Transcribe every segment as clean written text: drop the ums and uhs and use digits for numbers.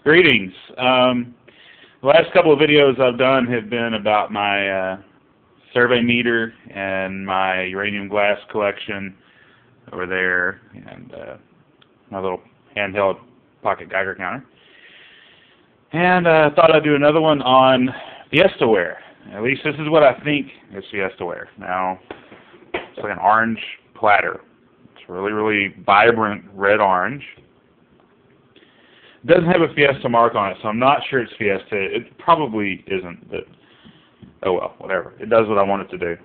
Greetings. The last couple of videos I've done have been about my survey meter and my uranium glass collection over there, and my little handheld pocket Geiger counter. And I thought I'd do another one on fiestaware. At least this is what I think is fiestaware. Now, it's like an orange platter. It's really, really vibrant red orange. It doesn't have a Fiesta mark on it, so I'm not sure it's Fiesta. It probably isn't, but oh well, whatever. It does what I want it to do.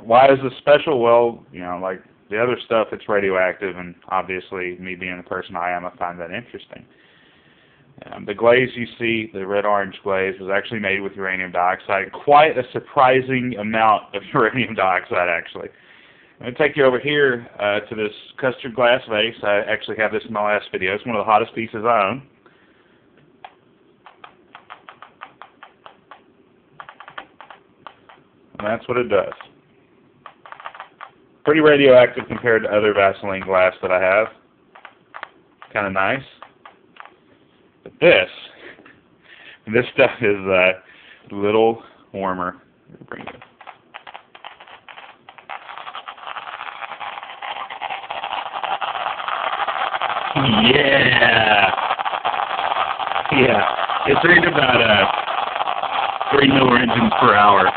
Why is this special? Well, you know, like the other stuff, it's radioactive, and obviously, me being the person I am, I find that interesting. The glaze you see, the red-orange glaze, was actually made with uranium dioxide. Quite a surprising amount of uranium dioxide, actually. I'm going to take you over here to this custard glass vase. I actually have this in my last video. It's one of the hottest pieces I own. And that's what it does. Pretty radioactive compared to other Vaseline glass that I have. Kind of nice. But this stuff is a little warmer. Bring it. Yeah. It's rated about 3 milliroentgens per hour.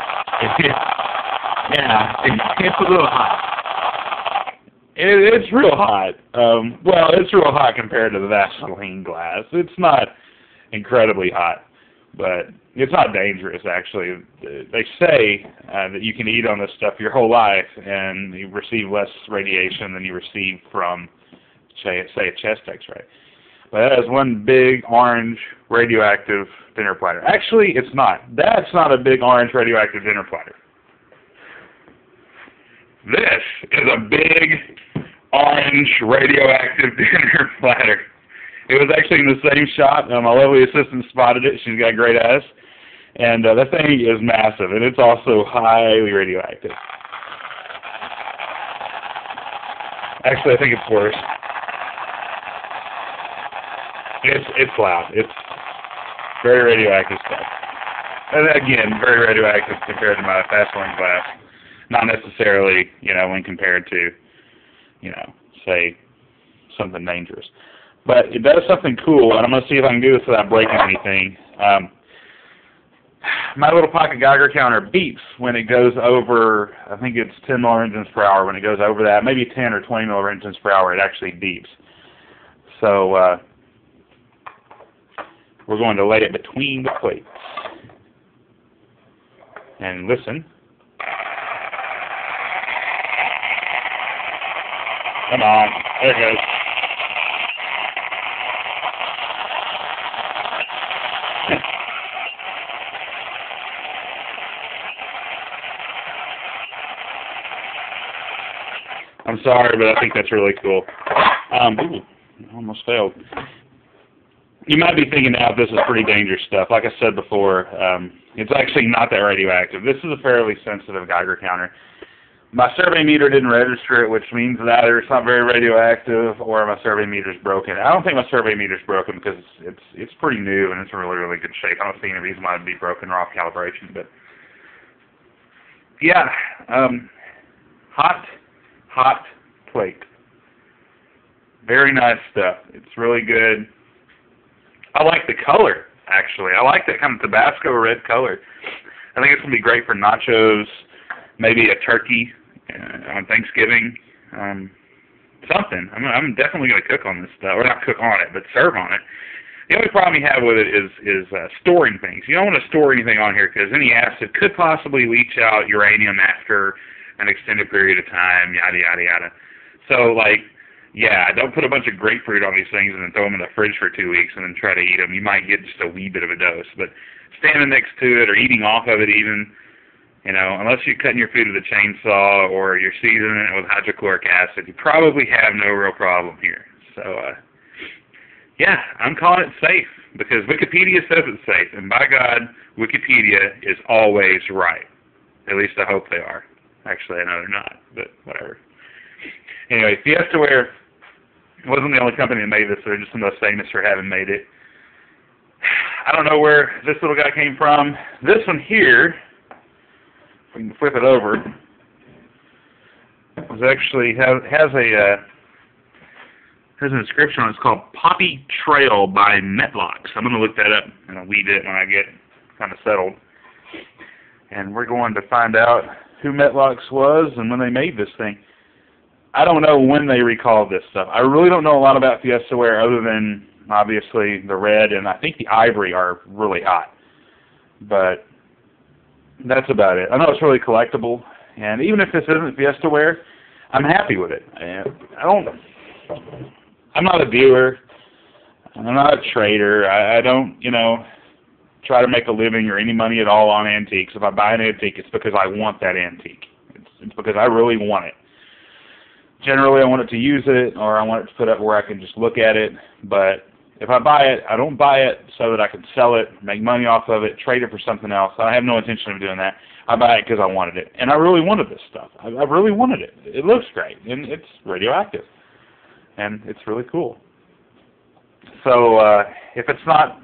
Yeah, it's a little hot. It's real hot. Well, it's real hot compared to the Vaseline glass. It's not incredibly hot, but it's not dangerous, actually. They say that you can eat on this stuff your whole life and you receive less radiation than you receive from, say, a chest x-ray. But that is one big orange radioactive dinner platter. Actually, it's not. That's not a big orange radioactive dinner platter. This is a big orange radioactive dinner platter. It was actually in the same shop. My lovely assistant spotted it. She's got great eyes. And that thing is massive, and it's also highly radioactive. Actually, I think it's worse. It's loud. It's very radioactive stuff. And again, very radioactive compared to my Vaseline glass. Not necessarily, you know, when compared to, you know, say, something dangerous. But it does something cool, and I'm going to see if I can do this without breaking anything. My little pocket Geiger counter beeps when it goes over, I think it's 10 milliroentgens per hour. When it goes over that, maybe 10 or 20 milliroentgens per hour, it actually beeps. So, we're going to lay it between the plates. And listen. Come on. There it goes. I'm sorry, but I think that's really cool. Ooh, almost failed. You might be thinking now this is pretty dangerous stuff. Like I said before, it's actually not that radioactive. This is a fairly sensitive Geiger counter. My survey meter didn't register it, which means that either it's not very radioactive or my survey meter's broken. I don't think my survey meter's broken because it's pretty new and it's in really, really good shape. I don't see any reason why it'd be broken or off calibration. But yeah, hot plate. Very nice stuff. It's really good. I like the color, actually. I like that kind of Tabasco red color. I think it's going to be great for nachos, maybe a turkey on Thanksgiving, something. I'm definitely going to cook on this stuff, or not cook on it, but serve on it. The only problem you have with it is storing things. You don't want to store anything on here because any acid could possibly leach out uranium after an extended period of time, yada, yada, yada. So, like, yeah, don't put a bunch of grapefruit on these things and then throw them in the fridge for 2 weeks and then try to eat them. You might get just a wee bit of a dose. But standing next to it or eating off of it even, you know, unless you're cutting your food with a chainsaw or you're seasoning it with hydrochloric acid, you probably have no real problem here. So, yeah, I'm calling it safe because Wikipedia says it's safe. And by God, Wikipedia is always right. At least I hope they are. Actually, I know they're not, but whatever. Anyway, fiestaware, It wasn't the only company that made this. They're just the most famous for having made it. I don't know where this little guy came from. This one here, if we can flip it over, is actually has an inscription on it. It's called Poppy Trail by Metlocks. I'm going to look that up and I'll read it when I get kind of settled. And we're going to find out who Metlocks was and when they made this thing. I don't know when they recalled this stuff. I really don't know a lot about Fiestaware other than, obviously, the red and I think the ivory are really hot. But that's about it. I know it's really collectible. And even if this isn't Fiestaware, I'm happy with it. I'm not a dealer. I'm not a trader. I don't, try to make a living or any money at all on antiques. If I buy an antique, it's because I want that antique. It's because I really want it. Generally, I want it to use it, or I want it to put up where I can just look at it. But if I buy it, I don't buy it so that I can sell it, make money off of it, trade it for something else. I have no intention of doing that. I buy it because I wanted it. And I really wanted this stuff. I really wanted it. It looks great, and it's radioactive. And it's really cool. So if it's not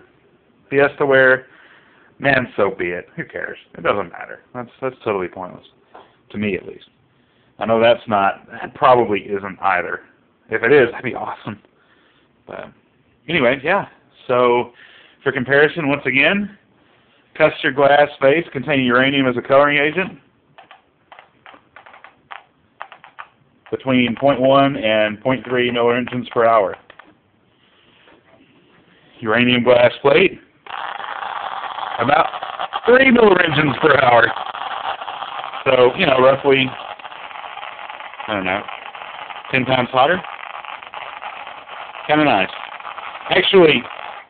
Fiestaware, man, so be it. Who cares? It doesn't matter. That's totally pointless, to me at least. I know that probably isn't either. If it is, that'd be awesome. But anyway, yeah. So for comparison, once again, custard glass vase containing uranium as a coloring agent. Between 0.1 and 0.3 milliroentgens per hour. Uranium glass plate, about 3 milliroentgens per hour. So, roughly, I don't know, 10 times hotter. Kind of nice. Actually,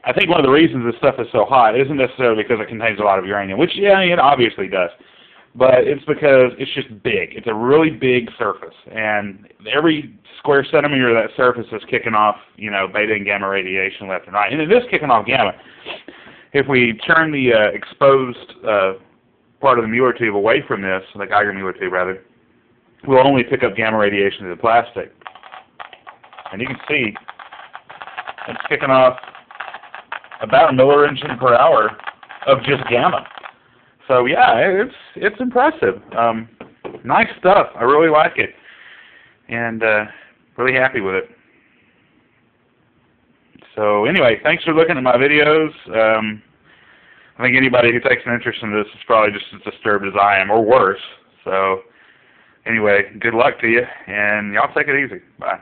I think one of the reasons this stuff is so hot isn't necessarily because it contains a lot of uranium, which, yeah, it obviously does. But it's because it's just big. It's a really big surface. And every square centimeter of that surface is kicking off, beta and gamma radiation left and right. And it is kicking off gamma. If we turn the exposed part of the Mueller tube away from this, the Geiger-Mueller tube rather, we'll only pick up gamma radiation to the plastic. And you can see it's kicking off about a milliroentgen per hour of just gamma. So yeah, it's impressive. Nice stuff. I really like it, and really happy with it. So anyway, thanks for looking at my videos. I think anybody who takes an interest in this is probably just as disturbed as I am, or worse. So anyway, good luck to you, and y'all take it easy. Bye.